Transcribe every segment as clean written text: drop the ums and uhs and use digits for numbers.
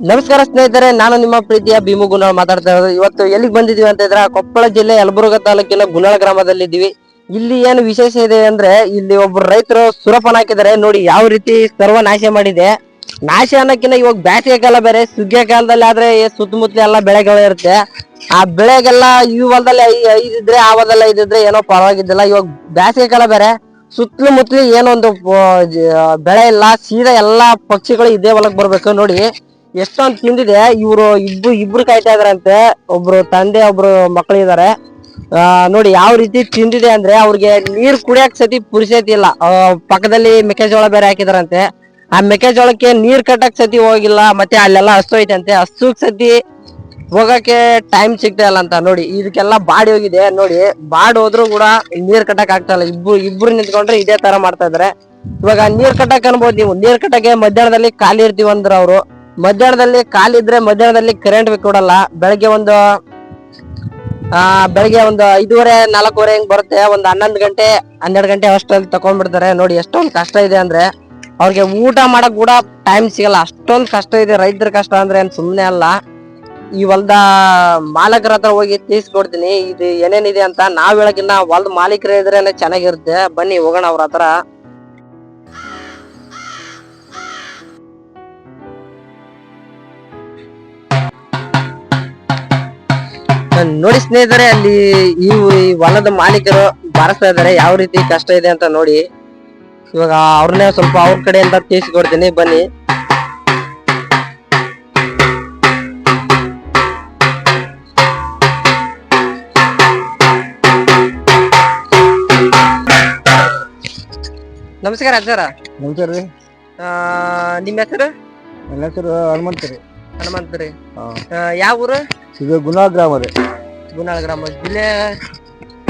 ನಮಸ್ಕಾರ ಸ್ನೇಹಿತರೆ, ನಾನು ನಿಮ್ಮ ಪ್ರೀತಿಯ ಭೀಮು ಗುಣಾಳ್ ಮಾತಾಡ್ತಾ ಇರೋದು. ಇವತ್ತು ಎಲ್ಲಿಗೆ ಬಂದಿದೀವಿ ಅಂತ ಇದ್ರೆ ಕೊಪ್ಪಳ ಜಿಲ್ಲೆ ಯಲಬುರ್ಗಾ ತಾಲೂಕಿನ ಗುಣಾಳ ಗ್ರಾಮದಲ್ಲಿ ಇದ್ದೀವಿ. ಇಲ್ಲಿ ಏನು ವಿಶೇಷ ಇದೆ ಅಂದ್ರೆ ಇಲ್ಲಿ ಒಬ್ರು ರೈತರು ಸುರಪನ ಹಾಕಿದ್ದಾರೆ. ನೋಡಿ ಯಾವ ರೀತಿ ಸರ್ವ ನಾಶ ಮಾಡಿದೆ. ನಾಶ ಅನ್ನಕ್ಕಿಂತ ಇವಾಗ ಬ್ಯಾಸಿಗೆ ಕಾಲ ಬೇರೆ, ಸುಗ್ಗಿಯ ಕಾಲದಲ್ಲಿ ಆದ್ರೆ ಸುತ್ತಮುತ್ತಲ ಎಲ್ಲಾ ಬೆಳೆಗಳು ಇರುತ್ತೆ. ಆ ಬೆಳೆಗೆಲ್ಲ ಈ ಹೊಲದಲ್ಲಿ ಐದಿದ್ರೆ ಆ ಹೊಲದಲ್ಲಿ ಐದಿದ್ರೆ ಏನೋ ಪರವಾಗಿದ್ದಿಲ್ಲ. ಇವಾಗ ಬ್ಯಾಸಿಗೆ ಕಾಲ ಬೇರೆ, ಸುತ್ತಲೂ ಮುತ್ತಲು ಏನೊಂದು ಬೆಳೆ ಇಲ್ಲ. ಸೀದಾ ಎಲ್ಲಾ ಪಕ್ಷಿಗಳು ಇದೇ ಹೊಲಕ್ ಬರ್ಬೇಕು. ನೋಡಿ ಎಷ್ಟೊಂದು ತಿಂದಿದೆ. ಇವ್ರು ಇಬ್ರು ಕಾಯ್ತಾ ಇದಾರಂತೆ. ಒಬ್ರು ತಂದೆ ಒಬ್ರು ಮಕ್ಳು ಇದಾರೆ. ನೋಡಿ ಯಾವ ರೀತಿ ತಿಂದಿದೆ ಅಂದ್ರೆ ಅವ್ರಿಗೆ ನೀರ್ ಕುಡಿಯಕ್ ಸತಿ ಪುರ್ಸತಿ ಇಲ್ಲ. ಪಕ್ಕದಲ್ಲಿ ಮೆಕ್ಕೆಜೋಳ ಬೇರೆ ಹಾಕಿದಾರಂತೆ. ಆ ಮೆಕ್ಕೆಜೋಳಕ್ಕೆ ನೀರ್ ಕಟ್ಟಕ್ ಸತಿ ಹೋಗಿಲ್ಲ. ಮತ್ತೆ ಅಲ್ಲೆಲ್ಲ ಹಸು ಐತಂತೆ, ಹಸುಗ್ ಸತಿ ಹೋಗಕ್ಕೆ ಟೈಮ್ ಸಿಗ್ತಾ ಇಲ್ಲ ಅಂತ. ನೋಡಿ ಇದಕ್ಕೆಲ್ಲ ಬಾಡಿ ಹೋಗಿದೆ. ನೋಡಿ ಬಾಡ್ ಹೋದ್ರು ಕೂಡ ನೀರ್ ಕಟ್ಟಕ್ ಆಗ್ತಾ ಇಲ್ಲ. ಇಬ್ರು ನಿಂತ್ಕೊಂಡ್ರೆ ಇದೇ ತರ ಮಾಡ್ತಾ ಇದಾರೆ. ಇವಾಗ ನೀರ್ ಕಟ್ಟಕ್ ಅನ್ಬೋದು ನೀವು. ನೀರ್ ಕಟ್ಟಕ್ಕೆ ಮಧ್ಯಾಹ್ನದಲ್ಲಿ ಖಾಲಿ ಇರ್ತೀವಿ ಅಂದ್ರ ಅವ್ರು. ಮಧ್ಯಾಹ್ನದಲ್ಲಿ ಖಾಲಿ ಇದ್ರೆ ಮಧ್ಯಾಹ್ನದಲ್ಲಿ ಕರೆಂಟ್ ಕೊಡಲ್ಲ. ಬೆಳಗ್ಗೆ ಒಂದು 5:30 4:00 ಹಿಂಗ್ ಬರುತ್ತೆ. ಒಂದು 11 ಗಂಟೆ 12 ಗಂಟೆ ಅಷ್ಟಲ್ಲಿ ತಕೊಂಡ್ಬಿಡ್ತಾರೆ. ನೋಡಿ ಎಷ್ಟೊಂದು ಕಷ್ಟ ಇದೆ ಅಂದ್ರೆ ಅವ್ರಿಗೆ ಊಟ ಮಾಡಕ್ ಕೂಡ ಟೈಮ್ ಸಿಗಲ್ಲ. ಅಷ್ಟೊಂದು ಕಷ್ಟ ಇದೆ. ರೈತರ ಕಷ್ಟ ಅಂದ್ರೆ ಏನ್ ಸುಮ್ನೆ ಅಲ್ಲ. ಈ ಹೊಲ್ದ ಮಾಲಕರ ಹತ್ರ ಹೋಗಿ ತೀರ್ಸ್ಕೊಡ್ತೀನಿ ಇದು ಏನೇನಿದೆ ಅಂತ. ನಾವ್ ಹೇಳಕಿನ್ನ ಹೊಲ್ದ ಮಾಲೀಕರು ಇದ್ರೇನೆ ಚೆನ್ನಾಗಿರುತ್ತೆ. ಬನ್ನಿ ಹೋಗೋಣ ಅವ್ರ ಹತ್ರ. ನೋಡಿ ಸ್ನೇಹಿತರೆ, ಅಲ್ಲಿ ಈ ಹೊಲದ ಮಾಲೀಕರು ಬಾರಿಸ್ತಾ ಇದಾರೆ. ಯಾವ ರೀತಿ ಕಷ್ಟ ಇದೆ ಅಂತ ನೋಡಿ. ಇವಾಗ ಅವ್ರನ್ನೇ ಸ್ವಲ್ಪ ಅವ್ರ ಕಡೆಯಿಂದ ತಿಳಿಸಿಕೊಡ್ತೀನಿ, ಬನ್ನಿ. ನಮಸ್ಕಾರ ಅಜ್ಜಾರ. ನಮಸ್ಕಾರ ರೀ. ನಿಮ್ಮ ಹೆಸರು? ನನ್ನ ಹೆಸರು ಹನುಮಂತ ರೀ. ಹನುಮಂತ ರೀ. ಯಾವ ಊರು? ಇದು ಗುಣಾಳ ಗ್ರಾಮ ರೀ. ಗುಣಾಳ ಗ್ರಾಮ, ಜಿಲ್ಲೆ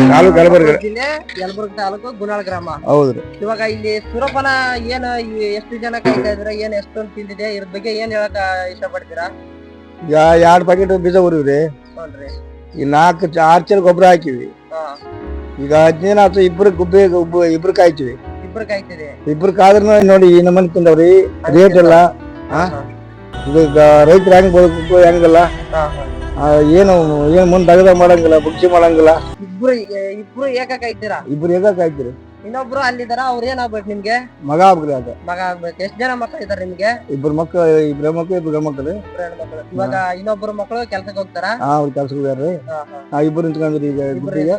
ತಾಲೂಕು ಯಲಬುರ್ಗಾ. ಜಿಲ್ಲೆ ಯಲಬುರ್ಗಾ ತಾಲೂಕು, ಗುಣಾಳ ಗ್ರಾಮ. ಹೌದ್ರಿ. ಇವಾಗ ಇಲ್ಲಿ ಸುರಪನ ಏನು ಎಷ್ಟು ಜನ ಕಾಯ್ತಾ ಇದ್ರ, ಏನ್ ಎಷ್ಟೊಂದು ತಿಂದಿದೆ, ಇದ್ರ ಬಗ್ಗೆ ಏನ್ ಹೇಳಕ್ ಇಷ್ಟಪಡ್ತೀರಾ? 2 ಪ್ಯಾಕೆಟ್ ಬೀಜ ಉರಿವ್ರಿ. ನೋಡ್ರಿ ಈ 6 ಚೀಲ ಗೊಬ್ಬರ ಹಾಕಿವಿ. ಈಗ 15 ಆತು. ಇಬ್ರು ಕಾಯ್ತಿವಿ. ಇಬ್ರು ಕಾಯ್ತಿದೆ. ಇಬ್ರು ಕಾದ್ರೂ ನೋಡಿ ಈ ನಮ್ಮನೆ ತಿಂದವ್ರಿ. ರೇಟ್ ಎಲ್ಲ ಈಗ ರೈತರು ಹೆಂಗ್ ಬದುಕು ಹೆಂಗಲ್ಲ. ಏನು ಮುಂದ್ ದಗದ ಮಾಡಂಗಿಲ್ಲ, ಬುಕ್ಷಿ ಮಾಡಂಗಿಲ್ಲ. ಇಬ್ರು ಏಕ ಕಾಯ್ತೀರಾ? ಇಬ್ರು ಏಕ ಕಾಯ್ತಿರಿ. ಇನ್ನೊಬ್ರು ಅಲ್ಲಿದಾರ, ಅವ್ರ ಏನಾಗ್ಬೇಕು ನಿಮ್ಗೆ? ಮಗ ಆಗ್ರಿ. ಅದ ಮಗ ಆಗ್ಬೇಕು. ಎಷ್ಟ್ ಜನ ಮಕ್ಳು ಇದಾರೆ ನಿಮ್ಗೆ? ಇಬ್ರು ಮಕ್ಳು, ಇಬ್ರು ಮಕ್ಳು. ಇವಾಗ ಇನ್ನೊಬ್ರು ಮಕ್ಳು ಕೆಲ್ಸಕ್ಕೆ ಹೋಗ್ತಾರ? ಅವ್ರ ಕೆಲ್ಸಕ್ಕೆ ಹೋಗ್ಯಾರ್ರಿ. ಇಬ್ರು ನಿಂತ್ಕೊಂಡ್ರಿ. ಈಗ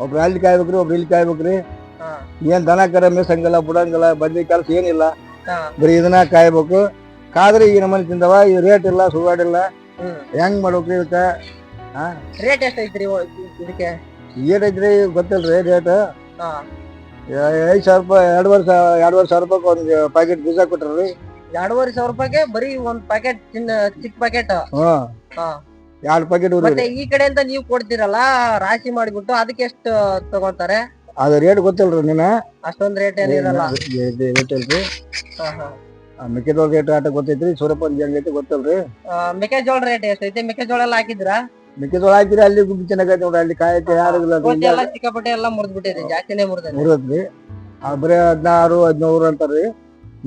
ಒಬ್ರು ಅಲ್ಲಿ ಕಾಯ್ಬೇಕ್ರಿ, ಒಬ್ರು ಇಲ್ಲಿ ಕಾಯ್ಬೇಕ್ರಿ. ಏನ್ ದನ ಕರ ಮೇಸಂಗಿಲ್ಲ, ಬಿಡಂಗಿಲ್ಲ, ಬಂದಿ ಕೆಲ್ಸ ಏನಿಲ್ಲ. ಬರೀ ಇದನ್ನ ಕಾಯ್ಬೇಕು. ಕಾದ್ರೆ ಈ ನಮ್ಮನೆ ತಿಂದವ. ಈ ರೇಟ್ ಇಲ್ಲ, ಸುಗಾಡಿಲ್ಲ. ಹೆಂಗ್ ಮಾಡ್ಬೇಕ್ರಿ ಇದಕ್ಕ? ರೇಟ್ ಎಷ್ಟ್ ಐತ್ರಿ ಇದಕ್ಕೆ? ಏಟ್ ಐತ್ರಿ ಗೊತ್ತಿಲ್ರಿ ರೇಟ್. 5,000 ರೂಪಾಯಿ, 2,500 ರೂಪಾಯಿ ಒಂದು ಪ್ಯಾಕೆಟ್ ಬೀಜ ಕೊಟ್ರಿ. 2,500 ರೂಪಾಯಿಗೆ ಬರೀ ಒಂದ್ ಪ್ಯಾಕೆಟ್, ಚಿಕ್ಕ ಪ್ಯಾಕೆಟ್. 2 ಪ್ಯಾಕೆಟ್. ಮತ್ತೆ ಈ ಕಡೆಯಿಂದ ನೀವು ಕೊಡ್ತೀರಲ್ಲ ರಾಶಿ ಮಾಡಿಬಿಟ್ಟು, ಅದಕ್ಕೆ ಎಷ್ಟು ತಗೋತಾರೆ? ಅದ ರೇಟ್ ಗೊತ್ತಿಲ್ರಿ. ನೀನ ಅಷ್ಟೊಂದ್ ರೇಟ್ ಏನಿರಲ್ಲ. ರೇಟ್ ಇಲ್ರಿ. ಮೆಕ್ಕೆಜೋಳ ರೇಟ್ ಆಟ ಗೊತ್ತೈತ್ರಿ. ಸೂರ್ಯಪಾನ ಹೆಂಗೈತಿ ಗೊತ್ತಲ್ರಿ. ಮೆಕ್ಕೆಜೋಳ ರೇಟ್ ಎಷ್ಟೈತಿ? ಮೆಕ್ಕೆಜೋಳ ಎಲ್ಲ ಹಾಕಿದ್ರಾ? ಮೆಕ್ಕೆಜೋಳ ಹಾಕಿರಿ. ಅಲ್ಲಿ ಗುಬ್ಬಿ ಚೆನ್ನಾಗೈತಿ ನೋಡ್ರಿ. ಅಲ್ಲಿ ಕಾಯಕ್ಕೆ ಯಾರಿಲ್ಲ. ಸಿಕ್ಕಾಪಟ್ಟೆ ಎಲ್ಲ ಮುರಿದ್ಬಿಟ್ಟಿದೆ, ಜಾಸ್ತಿನೇ ಮುರಿದ್ರಿ. ಬರೀ 16, 17 ಅಂತಾರ್ರಿ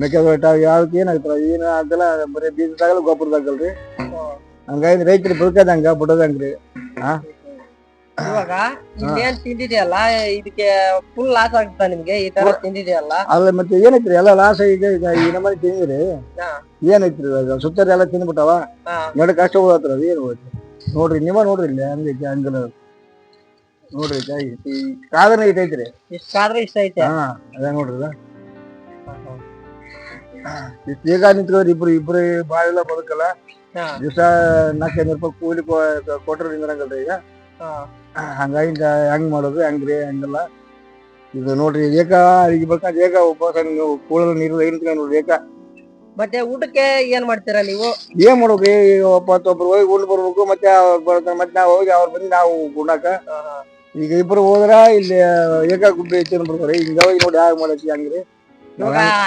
ಮೆಕ್ಕೆಜೋಳ. ಯಾವ್ದಕ್ಕೆ ಏನಾಗ್ತಾರ ಏನ ಅದೆಲ್ಲ ಬರೀ ಬೀಜದಾಗಲ್ಲ, ಗೊಬ್ಬರದಾಗಲ್ರಿ. ಹಂಗಾಗಿ ರೈತರು ಬದುಕದಂಗ ಬಿಡೋದಂಗ್ರಿ. ಇವಾಗ ಇನ್ನೇನ್ ತಿಂದಿದೆಯಲ್ಲ, ಇದಕ್ಕೆ ಫುಲ್ ಲಾಸ್ ಆಗ್ತಾ ನಿಮ್ಗೆ ಈ ತರ ತಿಂದಿದೆಯಲ್ಲ? ಅಲ್ಲ ಮತ್ತೆ ಏನೈತ್ರಿ, ಎಲ್ಲ ಲಾಸ್. ಈಗ ಈ ನಮ್ಮನೆ ತಿಂದ್ರಿ ಏನೈತ್ರಿ? ಇವಾಗ ಸುತ್ತರಿ ಎಲ್ಲ ತಿಂದ್ಬಿಟ್ಟವ. ನಡಕ್ ಅಷ್ಟ ಹೋಗತ್ರ. ಏನ್ ಹೋಗ್ತಿ ನೋಡ್ರಿ, ನೀವ ನೋಡ್ರಿ. ಇಲ್ಲಿ ಹಂಗೈತಿ, ಹಂಗಲ್ಲ ನೋಡ್ರಿ. ಈ ಕಾದನ ಐತೈತ್ರಿ. ಇಷ್ಟಾದ್ರೆ ಇಷ್ಟ ಐತೆ. ಅದ ನೋಡ್ರಿ. ಇಷ್ಟ ಈಗ ನಿಂತ್ಕೋರಿ. ಇಬ್ರು ಬಾಳೆಲ್ಲ ಬದುಕಲ್ಲ. ದಿವಸ 400 ರೂಪಾಯಿ ಕೂಲಿ ಕೊಟ್ರ ನಿಂದ್ರಂಗಲ್ರಿ. ಈಗ ಹಂಗಾಗಿ ಹೆಂಗ್ ಮಾಡೋದು ಹೆಂಗ್ರಿ? ಹಂಗಲ್ಲ. ಇದು ನೋಡ್ರಿ ಏಕ ಈಗ ಬೇಕಾದ್ರೆ ಏಕ ಉಪವಾಸ ಕೂಳದ ನೀರು ನೋಡ್ರಿ ಏಕ. ಮತ್ತೆ ಊಟಕ್ಕೆ ಏನ್ ಮಾಡ್ತೀರಾ ನೀವು? ಏನ್ ಮಾಡ್ಬೇಕ್ರಿ? ಒಬ್ಬರು ಹೋಗಿ ಉಂಡ್ ಬರ್ಬೇಕು. ಮತ್ತೆ ಮತ್ತೆ ನಾವು ಹೋಗಿ ಅವ್ರ ಬಂದು ನಾವು ಉಣ್ಣಾಕ. ಈಗ ಇಬ್ರು ಹೋದ್ರ ಇಲ್ಲಿ ಏಕ ಗುಬ್ಬಿ ತಿಂದ್ ಬರ್ತಾರೆ. ಹಿಂಗಾಗಿ ನೋಡಿ ಹ್ಯಾಗ ಮಾಡೈತಿ ಹಂಗ್ರಿ.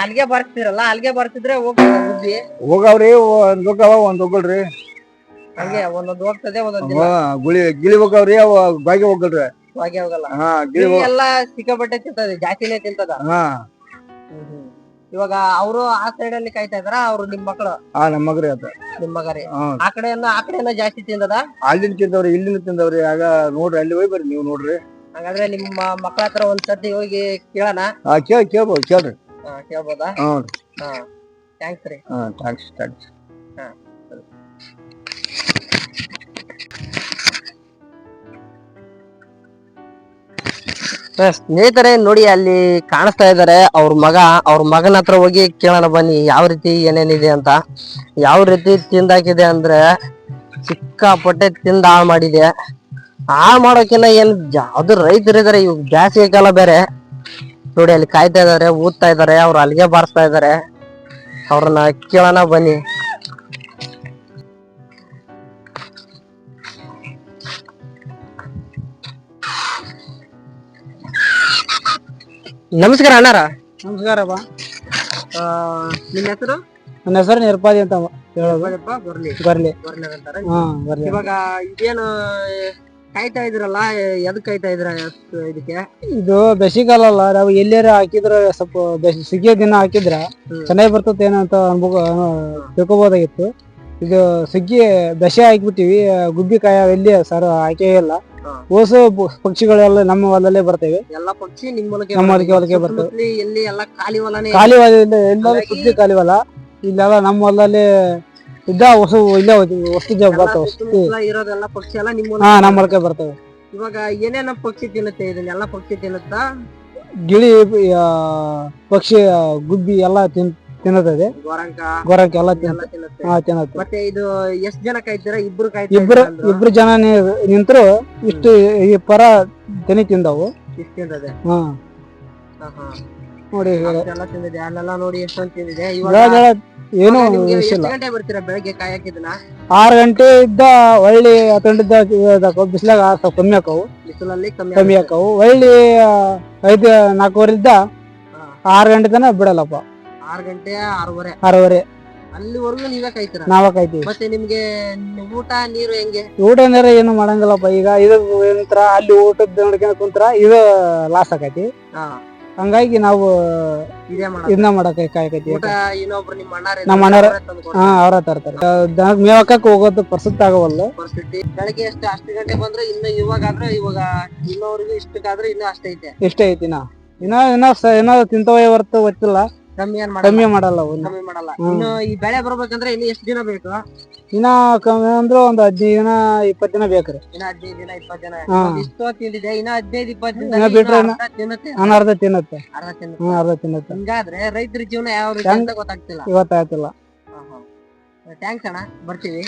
ಅಲ್ಗೆ ಬರ್ತಿರಲ್ಲ, ಅಲ್ಗೆ ಬರ್ತಿದ್ರೆ ಗುಬ್ಬಿ ಹೋಗವ್ರಿ. ಒಂದ್ ಹೋಗವ, ಒಂದ್ ಹೋಗಲ್ರಿ. ಹಂಗೆ ಒಂದೊಂದು ಹೋಗ್ತದೆ, ಒಂದೊಂದ್ ಗಿಳಿ ಹೋಗವ್ರಿ. ಅವ ಬಾಗಿ ಹೋಗಲ್ರಿ. ಬಾಗಿ ಹೋಗಲ್ಲ. ಎಲ್ಲ ಸಿಕ್ಕಾಪಟ್ಟೆ ತಿಂತದೆ, ಜಾಸ್ತಿನೇ ತಿಂತದ. ಇವಾಗ ಅವರು ಆ ಸೈಡ್ ಅಲ್ಲಿ ಕಾಯ್ತಾ ಇದಾರ, ಅವ್ರು ನಿಮ್ ಮಕ್ಕಳು ನಮ್ಮ ಮಗ್ರಿ ಆತ. ನಿಮ್ ಮಗರಿ ಆ ಕಡೆಯನ್ನ ಜಾಸ್ತಿ ತಿಂದದ. ಅಲ್ಲಿಂದ ತಿಂದವ್ರಿ, ಇಲ್ಲಿಂದ ತಿಂದವ್ರಿ. ಆಗ ನೋಡ್ರಿ, ಅಲ್ಲಿ ಹೋಗಿ ಬರ್ರಿ ನೀವು ನೋಡ್ರಿ. ಹಾಗಾದ್ರೆ ನಿಮ್ಮ ಮಕ್ಕಳ ಹತ್ರ ಒಂದ್ಸತಿ ಹೋಗಿ ಕೇಳೋಣ. ಕೇಳ್ಬೋದು, ಕೇಳ್ರಿ. ಕೇಳ್ಬೋದಾ? ಹ್ಮ್. ಥ್ಯಾಂಕ್ಸ್ ರೀ. ಥ್ಯಾಂಕ್ಸ್. ಸ್ನೇಹಿತರೆ ನೋಡಿ, ಅಲ್ಲಿ ಕಾಣಿಸ್ತಾ ಇದಾರೆ ಅವ್ರ ಮಗನ ಹತ್ರ ಹೋಗಿ ಕೇಳೋಣ ಬನ್ನಿ, ಯಾವ ರೀತಿ ಏನೇನಿದೆ ಅಂತ. ಯಾವ ರೀತಿ ತಿಂದಾಕಿದೆ ಅಂದ್ರೆ ಸಿಕ್ಕಾಪಟ್ಟೆ ತಿಂದ ಹಾಳು ಮಾಡಿದೆ. ಹಾಳು ಮಾಡೋಕಿನ್ನ ಏನ್ ಯಾವ್ದು ರೈತರಿದಾರೆ, ಇವ್ ಬ್ಯಾಸಿಗೆ ಕಾಲ ಬೇರೆ ನೋಡಿ, ಅಲ್ಲಿ ಕಾಯ್ತಾ ಇದಾರೆ, ಊದ್ತಾ ಇದಾರೆ, ಅವ್ರು ಅಲ್ಲಿಗೆ ಬಾರಿಸ್ತಾ ಇದಾರೆ. ಅವ್ರನ್ನ ಕೇಳೋಣ ಬನ್ನಿ. ನಮಸ್ಕಾರ ಅಣ್ಣಾರ. ನಮಸ್ಕಾರಪ್ಪ. ನಿಮ್ ಹೆಸರು? ನನ್ನ ಹೆಸರು ನಿರ್ಪಾದಿ ಅಂತ ಬರ್ಲಿ. ಇವಾಗ ಇದೇನು ಕಾಯ್ತಾ ಇದ್ರಲ್ಲ, ಎದಕ್ ಕಾಯ್ತಾ ಇದ್ರ ಇದಕ್ಕೆ? ಇದು ಬೇಸಿಗೆಗಾಲ ಅಲ್ಲ, ನಾವು ಎಲ್ಲಾರ ಹಾಕಿದ್ರ ಸ್ವಲ್ಪ ಸಿಗಿಯ ದಿನ ಹಾಕಿದ್ರ ಚೆನ್ನಾಗಿ ಬರ್ತದ ಏನೋ ಅಂತ ತಿಳ್ಕೊಬೋದಾಗಿತ್ತು. ಇದು ಸುಗ್ಗಿ ದಶೆ ಹಾಕ್ಬಿಟ್ಟಿವಿ, ಗುಬ್ಬಿಕಾಯ ಎಲ್ಲಿ ಸರ್ ಹಾಕೇ ಇಲ್ಲ. ಓಸು ಪಕ್ಷಿಗಳೆಲ್ಲ ನಮ್ಮ ಹೊಲದಲ್ಲೇ ಬರ್ತೇವೆ. ಎಲ್ಲಾ ಪಕ್ಷಿ ನಿಮ್ಮ ಹೊಲಕ್ಕೆ ಬರ್ತವೆ. ಎಲ್ಲಿ ಎಲ್ಲ ಖಾಲಿ ಹೊಲನೇ, ಖಾಲಿ ಹೊಲ ಎಲ್ಲ ಸುದ್ದಿ ಖಾಲಿ ಹೊಲ. ಇಲ್ಲೆಲ್ಲ ನಮ್ಮ ಹೊಲದಲ್ಲಿ ಇದ್ದ ಹೊಸ ಇಲ್ಲೇ ವಸ್ತು ಇರೋದೆಲ್ಲ ಪಕ್ಷಿ ಎಲ್ಲ ನಿಮ್ಮ ನಮ್ಮ ಹೊಲಕ್ಕೆ ಬರ್ತವೆ. ಇವಾಗ ಏನೇನ ಪಕ್ಷಿ ತಿನ್ನುತ್ತೆ? ಇದನ್ನೆಲ್ಲ ಪಕ್ಷಿ ತಿನ್ನುತ್ತಾ? ಗಿಳಿ, ಪಕ್ಷಿ, ಗುಬ್ಬಿ ಎಲ್ಲ ತಿನ್ನತದೆ. ಗೊರಂಕ ಎಲ್ಲ ತಿನ್ನುತ್ತೆ. ಮತ್ತೆ ಇದು ಎಷ್ಟ್ ಜನ ಕಾಯ್ತೀರಾ? ಇಬ್ರು ಜನ ನಿಂತರು ಇಷ್ಟು ಈ ಪರ ತೆನಿ ತಿಂದವು. ನೋಡಿ ನೋಡಿ ಎಷ್ಟೊಂದು ತಿಂದಿದೆ. ಏನು ಎಷ್ಟು ಗಂಟೆ ಬರ್ತೀರಾ ಬೆಳಗ್ಗೆ ಕಾಯಕಿದನ? 6 ಗಂಟೆ ಇದ್ದ ಒಳ್ಳಿ 10 ಗಂಟೆ ಬಿಸಿಲಾಗ ಸ್ವಲ್ಪ ಕಮ್ಮಿ ಆಕವು. ಬಿಸಿಲಲ್ಲಿ ಕಮ್ಮಿ ಆಕವು. ಒಳ್ಳಿ 4:15 ಇದ್ದ 6 ಗಂಟೆ ತನಕ ಬಿಡಲ್ಲಪ್ಪ. 6 ಗಂಟೆ 6:30 ಅಲ್ಲಿವರೆಗೂ ನೀವೇ ಕಾಯ್ತೀರಾ? ನಾವೇ ಕಾಯ್ತೀವಿ. ಮತ್ತೆ ನಿಮ್ಗೆ ಊಟ ನೀರು ಹೆಂಗೆ? ಊಟ ನೀರು ಏನು ಮಾಡಂಗಿಲ್ಲಪ್ಪ. ಈಗ ಇದು ಏನಂತರ ಅಲ್ಲಿ ಊಟದ ನೋಡ್ಕೊಂಡ್ ಕುಂತ್ರ ಇದು ಲಾಸ್ ಆಕೈತಿ. ಹಂಗಾಗಿ ನಾವು ಇದನ್ನ ಮಾಡಕ್ ಕಾಯಕೈತಿ. ನಮ್ಮ ಅಣ್ಣಾರ ಅವ್ರ ತರ್ತಾರೆ. ದನಕ್ ಮೇವಕ್ಕಕ್ ಹೋಗೋದು ಪರಿಸ್ಥಿತಿ ಆಗವಲ್ಲ. ಬೆಳಗ್ಗೆ ಅಷ್ಟು ಗಂಟೆ ಬಂದ್ರೆ ಇನ್ನು ಇವಾಗ ಇನ್ನೋರ್ಗು ಇಷ್ಟಕ್ಕಾದ್ರೆ ಇನ್ನು ಅಷ್ಟೈತೆ. ಇಷ್ಟ ಐತಿ. ಇನ್ನ ತಿಂತವೇ ಹೊರತು ಗೊತ್ತಿಲ್ಲ. ಕಮ್ಮಿ ಮಾಡಲ್ಲ. ಇನ್ನು ಈ ಬೆಳೆ ಬರ್ಬೇಕಂದ್ರೆ ಇನ್ನು ಎಷ್ಟು ದಿನ ಬೇಕು? ಇನ್ನ ಕಮ್ಮಿ ಅಂದ್ರೆ ಒಂದ್ 15 ದಿನ 20 ದಿನ ಬೇಕ್ರಿ. ಇನ್ನ 15 ದಿನ 20 ದಿನ ಇಷ್ಟು ತಿಂದಿದೆ. ಇನ್ನ 15-20 ದಿನ ಬಿಟ್ರೆ ಅರ್ಧ ತಿನ್ನುತ್ತೆ. ಹಿಂಗಾದ್ರೆ ರೈತರ ಜೀವನ ಯಾವ ರೀತಿ ಅಂತ ಗೊತ್ತಾಗ್ತಿಲ್ಲ. ಗೊತ್ತಾಗ್ತಿಲ್ಲ. ಥ್ಯಾಂಕ್ಸ್ ಅಣ್ಣ, ಬರ್ತೀವಿ.